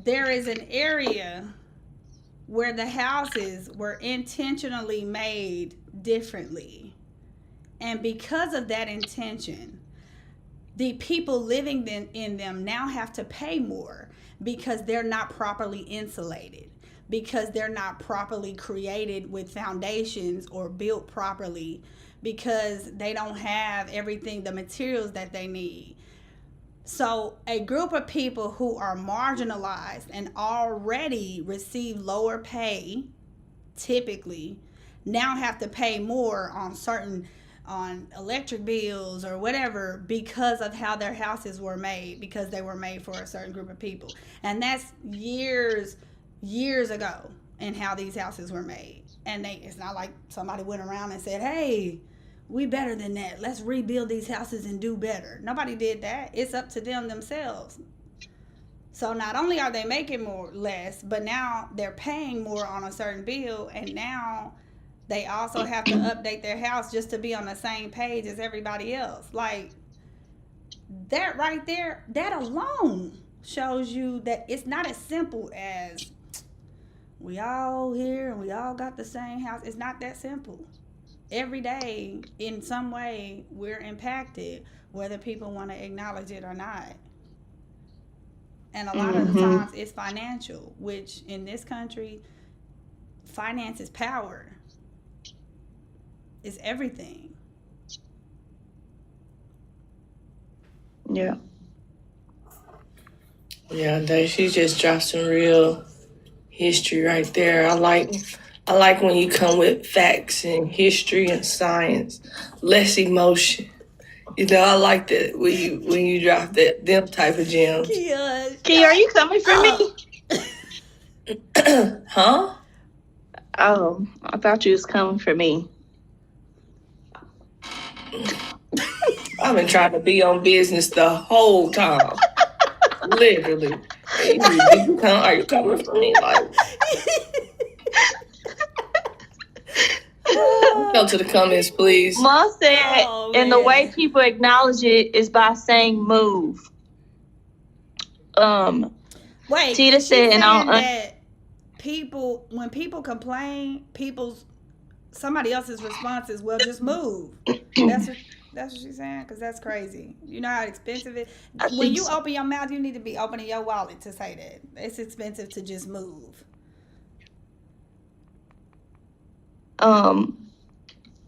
there is an area where the houses were intentionally made differently. And because of that intention, the people living in them now have to pay more because they're not properly insulated, because they're not properly created with foundations or built properly, because they don't have everything, the materials that they need. So a group of people who are marginalized and already receive lower pay, typically, now have to pay more on electric bills or whatever because of how their houses were made, because they were made for a certain group of people. And that's years ago and how these houses were made. And it's not like somebody went around and said, hey, we better than that. Let's rebuild these houses and do better. Nobody did that. It's up to them themselves. So not only are they making less, but now they're paying more on a certain bill, and now they also have to update their house just to be on the same page as everybody else. Like, that right there, that alone shows you that it's not as simple as we all here and we all got the same house. It's not that simple. Every day, in some way, we're impacted, whether people want to acknowledge it or not. And a lot of the times, it's financial, which in this country, finance is power. It's everything. Yeah. Yeah, she just dropped some real history right there. I like when you come with facts and history and science, less emotion. You know, I like that when you drop them type of gems. Key, are you coming for me? Huh? Oh, I thought you was coming for me. I've been trying to be on business the whole time. Literally. Are you coming for me? Like, go to the comments, please. Ma said, Oh, and the way man. people acknowledge it is by saying move. Wait, Tita is she said, and saying I'll that when people complain, somebody else's response is, well, just move. That's what she's saying, because that's crazy. You know how expensive it is? I When think you so. open your mouth, you need to be opening your wallet to say that. It's expensive to just move.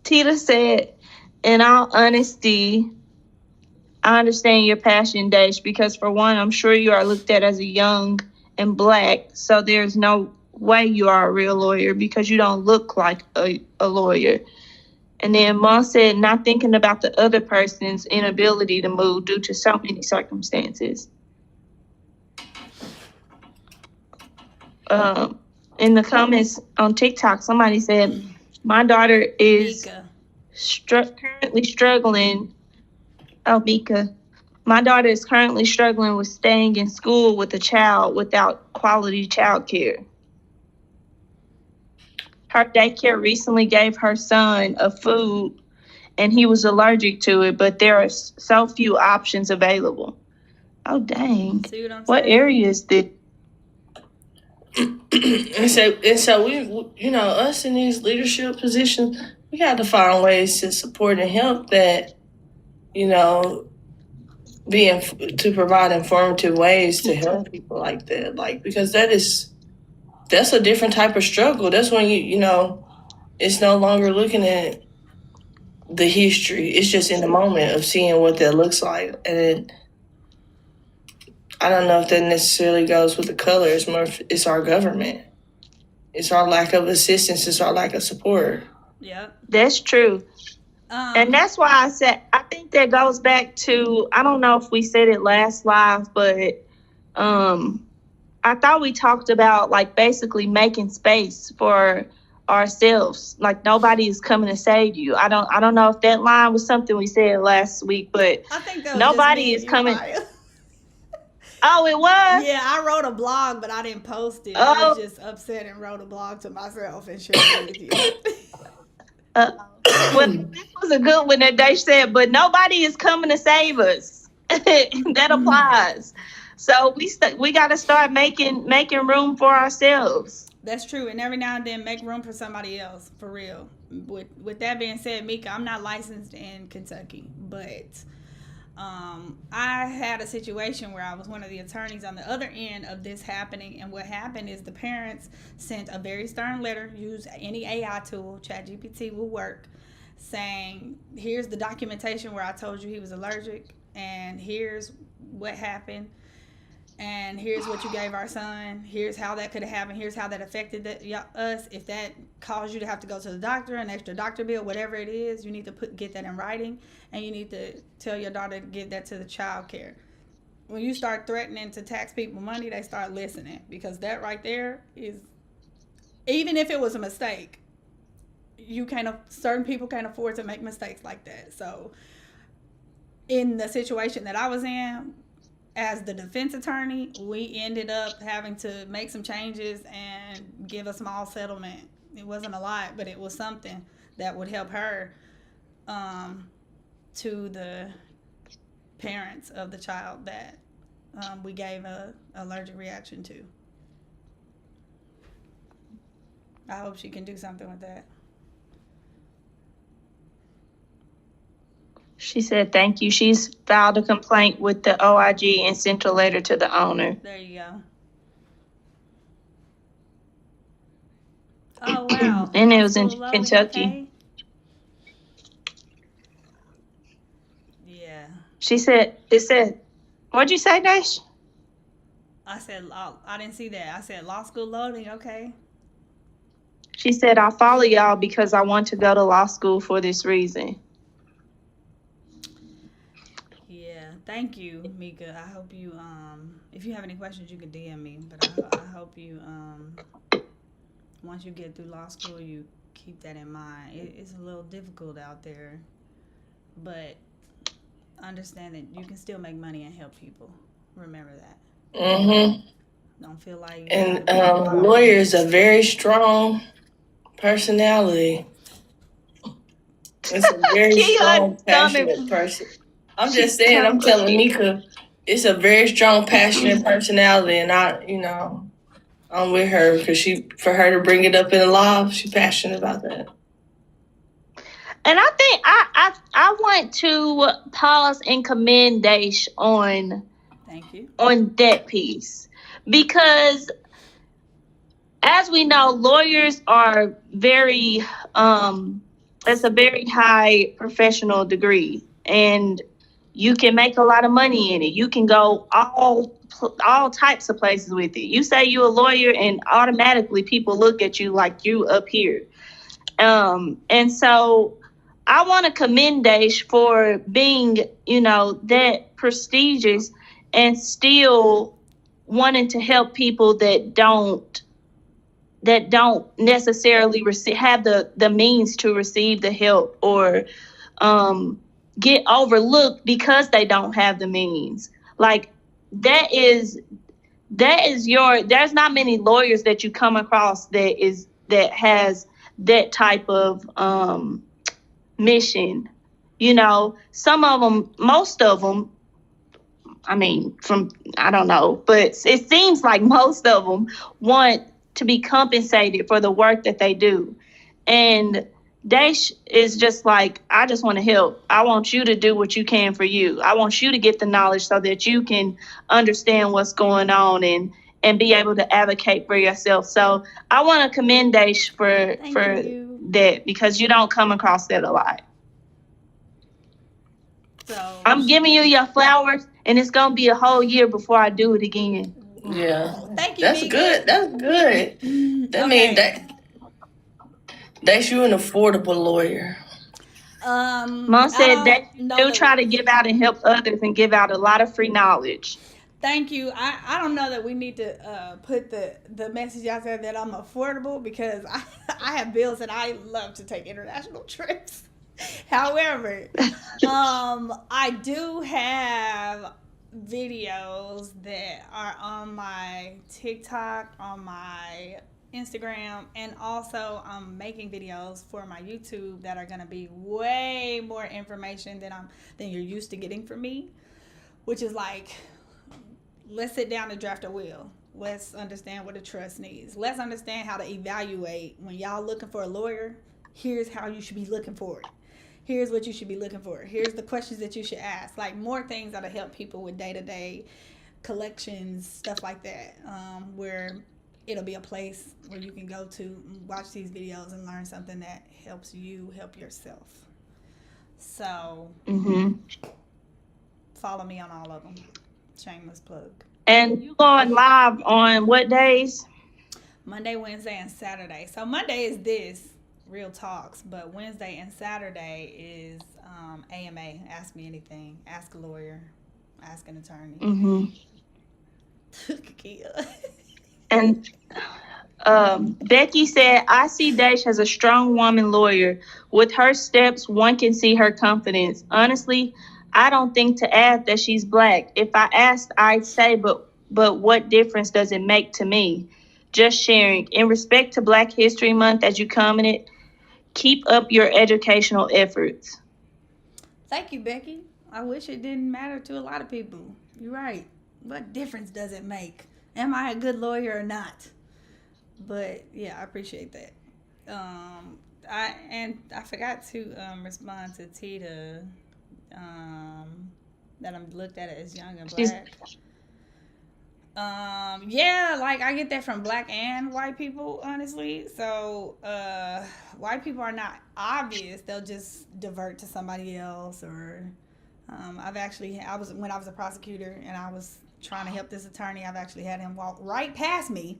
Tita said, in all honesty, I understand your passion, Dash, because for one, I'm sure you are looked at as a young and black, so there's no way you are a real lawyer because you don't look like a lawyer. And then Mom said, not thinking about the other person's inability to move due to so many circumstances. In the comments on TikTok, somebody said, my daughter is Mika. currently struggling. Oh, Mika. My daughter is currently struggling with staying in school with a child without quality child care. Her daycare recently gave her son a food and he was allergic to it, but there are so few options available. Oh, dang. See what I'm What saying? area is this? and so we, you know, us in these leadership positions, we got to find ways to support and help that, you know, to provide informative ways to help people like that, like, because that's a different type of struggle. That's when you know, it's no longer looking at the history. It's just in the moment of seeing what that looks like, and I don't know if that necessarily goes with the color. It's more, it's our government. It's our lack of assistance. It's our lack of support. Yep. That's true. And that's why I said, I think that goes back to, I don't know if we said it last live, but I thought we talked about like basically making space for ourselves. Like nobody is coming to save you. I don't know if that line was something we said last week, but I think that was nobody just is coming. Maya. Oh, it was? Yeah, I wrote a blog, but I didn't post it. Oh. I was just upset and wrote a blog to myself and shared it with you. Well, this was a good one that they said, but nobody is coming to save us. That applies. So we got to start making room for ourselves. That's true, and every now and then make room for somebody else, for real. With that being said, Mika, I'm not licensed in Kentucky, but I had a situation where I was one of the attorneys on the other end of this happening, and what happened is the parents sent a very stern letter. Use any AI tool, ChatGPT will work, saying, here's the documentation where I told you he was allergic, and here's what happened, and here's what you gave our son. Here's how that could have happened. Here's how that affected us. If that caused you to have to go to the doctor, an extra doctor bill, whatever it is, you need to get that in writing, and you need to tell your daughter to give that to the child care. When you start threatening to tax people money, they start listening, because that right there is, even if it was a mistake, certain people can't afford to make mistakes like that. So in the situation that I was in, as the defense attorney, we ended up having to make some changes and give a small settlement. It wasn't a lot, but it was something that would help her, to the parents of the child that we gave a allergic reaction to. I hope she can do something with that. She said, thank you. She's filed a complaint with the OIG and sent a letter to the owner. There you go. Oh, wow. And it was in Kentucky. Okay. Yeah. She said, what'd you say, Dash? I said, I didn't see that. I said, law school loading, okay. She said, I follow y'all because I want to go to law school for this reason. Yeah, thank you, Mika. I hope you, if you have any questions, you can DM me. But I hope you, once you get through law school, you keep that in mind. It's a little difficult out there but understand that you can still make money and help people. Remember that. Mm-hmm. Don't feel like you And gotta be lawyer is a very strong personality. It's a very strong, Keon's coming. passionate person. I'm She's just saying, I'm coming for telling you. Mika, it's a very strong, passionate personality, and I'm with her because for her to bring it up in the live, she's passionate about that. And I think I want to pause and commend Dash on Thank you. that piece, because as we know, lawyers are very it's a very high professional degree, and you can make a lot of money in it. You can go all types of places with it. You say you're a lawyer, and automatically people look at you like you up here. And so I want to commend Dash for being, that prestigious and still wanting to help people that don't necessarily have the means to receive the help, or get overlooked because they don't have the means. Like that is there's not many lawyers that you come across that has that type of mission. Some of them, most of them, I mean, I don't know, but it seems like most of them want to be compensated for the work that they do. And Dash is just like, I just want to help. I want you to do what you can for you. I want you to get the knowledge so that you can understand what's going on and be able to advocate for yourself. So I want to commend Dash for you. that, because you don't come across that a lot. So I'm giving you your flowers, and it's gonna be a whole year before I do it again. Yeah. Thank you. That's Mika. good. That's good. That means that's you an affordable lawyer. Mom said that you try to give out and help others and give out a lot of free knowledge. Thank you. I don't know that we need to put the message out there that I'm affordable, because I have bills and I love to take international trips. However, I do have videos that are on my TikTok, on my Instagram, and also I'm making videos for my YouTube that are going to be way more information than you're used to getting from me, which is like, let's sit down and draft a will. Let's understand what a trust needs. Let's understand how to evaluate when y'all looking for a lawyer. Here's how you should be looking for it. Here's what you should be looking for. Here's the questions that you should ask. Like more things that'll help people with day-to-day collections, stuff like that, where it'll be a place where you can go to watch these videos and learn something that helps you help yourself. So follow me on all of them. Shameless plug. And you going live on what days? Monday, Wednesday, and Saturday. So Monday is this, Real Talks, but Wednesday and Saturday is AMA, Ask Me Anything, Ask a Lawyer, Ask an Attorney. And Becky said, I see Dash as a strong woman lawyer. With her steps, one can see her confidence. Honestly, I don't think to add that she's black. If I asked, I'd say, but what difference does it make to me? Just sharing. In respect to Black History Month, as you commented, keep up your educational efforts. Thank you, Becky. I wish it didn't matter to a lot of people. You're right. What difference does it make? Am I a good lawyer or not? But yeah, I appreciate that. I forgot to respond to Tita that I'm looked at as young and black. Yeah, like I get that from black and white people, honestly. So white people are not obvious; they'll just divert to somebody else. Or when I was a prosecutor and I was trying to help this attorney, I've actually had him walk right past me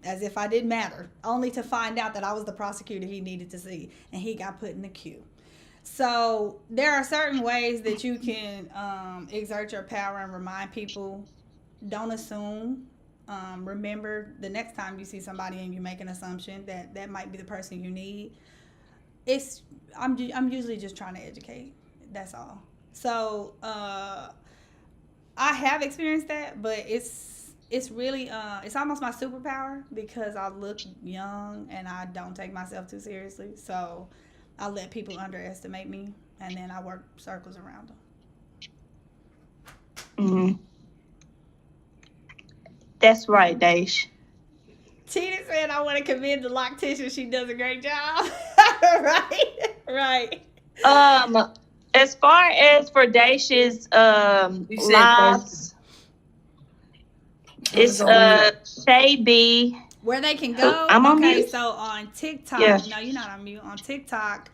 as if I didn't matter, only to find out that I was the prosecutor he needed to see, and he got put in the queue. So there are certain ways that you can exert your power and remind people. Don't assume. Remember, the next time you see somebody and you make an assumption that might be the person you need. I'm usually just trying to educate. That's all. So I have experienced that, but it's really it's almost my superpower because I look young and I don't take myself too seriously. So I let people underestimate me, and then I work circles around them. Hmm. That's right, Dash. Tina said, "I want to commend the loctician. She does a great job." Right. As far as for Dash's You said lives, it's Shay B. Where they can go? I'm on Okay, mute. so on TikTok. Yeah. No, you're not on mute. On TikTok,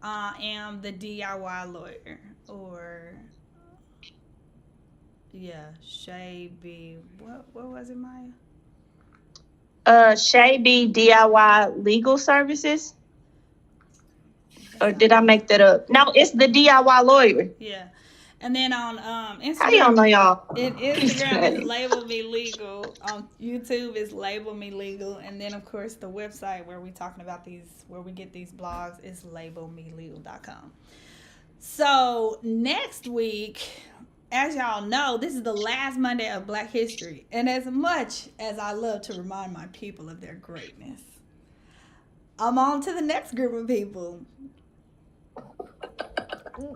I am the DIY lawyer, or yeah, Shay B. What was it, Maya? Shay B DIY Legal Services. Or did I make that up? No, it's the DIY lawyer. Yeah. And then on Instagram, How y'all know y'all? Instagram is Label Me Legal. On YouTube is Label Me Legal, and then of course the website where we talking about these, where we get these blogs, is labelmelegal.com. So next week, as y'all know, this is the last Monday of Black History, and as much as I love to remind my people of their greatness, I'm on to the next group of people.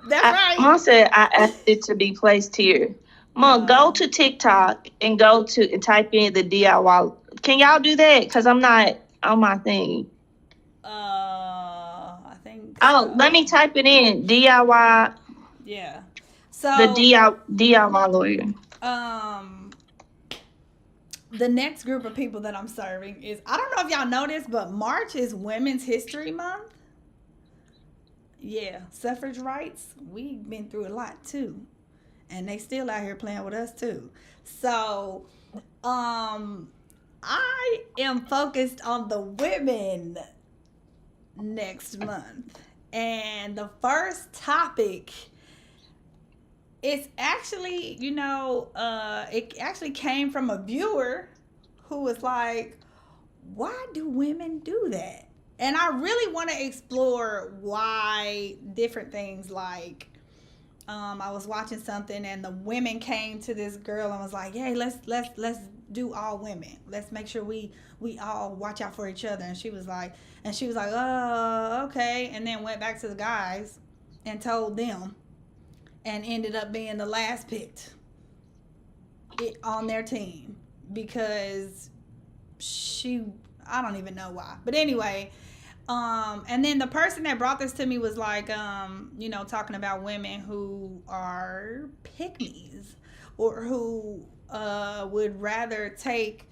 That's right. Mom said I asked it to be placed here. Mom, go to TikTok and go to and type in the DIY. Can y'all do that? Because I'm not on my thing. I think. Oh, let me type it in. DIY. Yeah. So The DIY lawyer. The next group of people that I'm serving is, I don't know if y'all know this, but March is Women's History Month. Yeah, suffrage rights, we've been through a lot too, and they still out here playing with us too. So I am focused on the women next month, and the first topic is actually, it actually came from a viewer who was like, why do women do that? And I really want to explore why different things, like I was watching something and the women came to this girl and was like, hey, let's do all women. Let's make sure we all watch out for each other. And she was like, oh, okay. And then went back to the guys and told them, and ended up being the last picked on their team because I don't even know why. But anyway, and then the person that brought this to me was like, talking about women who are pick-me's, or who would rather take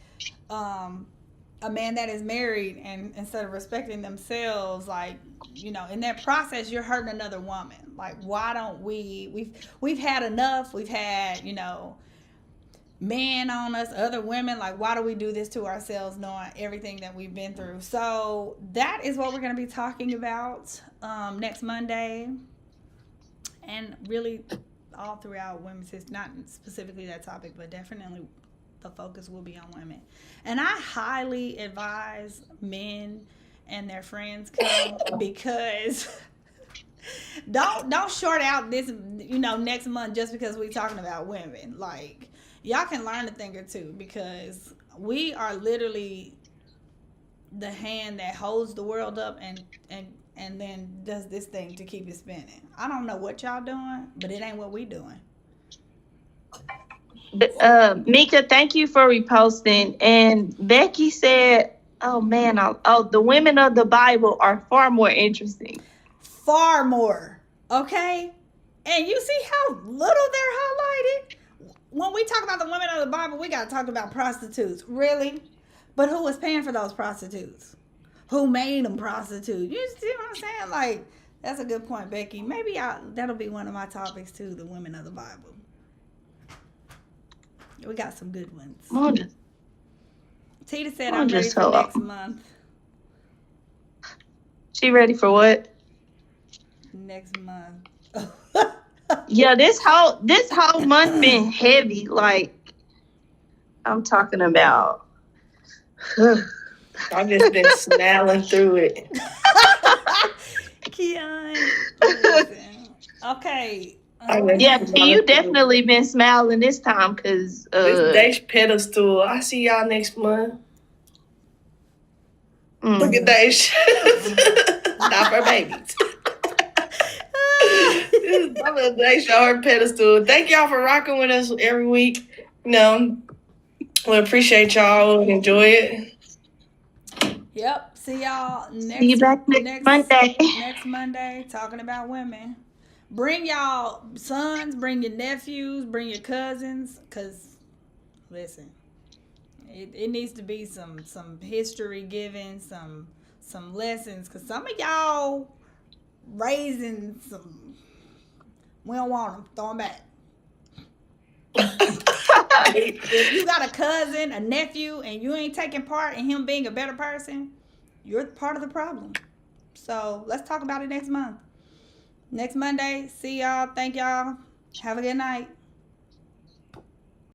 a man that is married, and instead of respecting themselves, like, in that process, you're hurting another woman. Like, why don't we've had enough. We've had, men on us, other women. Like, why do we do this to ourselves, knowing everything that we've been through? So that is what we're going to be talking about next Monday, and really all throughout women's history. Not specifically that topic, but definitely the focus will be on women. And I highly advise men and their friends come, because don't short out this next month just because we're talking about women. Like, y'all can learn a thing or two, because we are literally the hand that holds the world up and then does this thing to keep it spinning. I don't know what y'all doing, but it ain't what we doing. Mika, thank you for reposting. And Becky said, oh man, the women of the Bible are far more interesting. Far more. Okay? And you see how little they're highlighted? When we talk about the women of the Bible, we got to talk about prostitutes. Really? But who was paying for those prostitutes? Who made them prostitutes? You see what I'm saying? Like, that's a good point, Becky. Maybe that'll be one of my topics too, the women of the Bible. We got some good ones. Tita said, I'm ready for next month. She ready for what? Next month. Yeah, this whole month been heavy. Like, I'm talking about. I've just been smiling through it. Keon, listen. Okay. Yeah, P, you definitely been smiling this time because This Dash pedestal. I see y'all next month. Look at Dash. Not for babies. I'm gonna Dash her pedestal. Thank y'all for rocking with us every week. You know, we appreciate y'all. We enjoy it. Yep. See y'all next. See you back next Monday. Next Monday, talking about women. Bring y'all sons, bring your nephews, bring your cousins, cause listen, it needs to be some history given, some lessons, cause some of y'all raising some. We don't want them. Throw them back. If you got a cousin, a nephew, and you ain't taking part in him being a better person, you're part of the problem. So let's talk about it next month. Next Monday. See y'all. Thank y'all. Have a good night.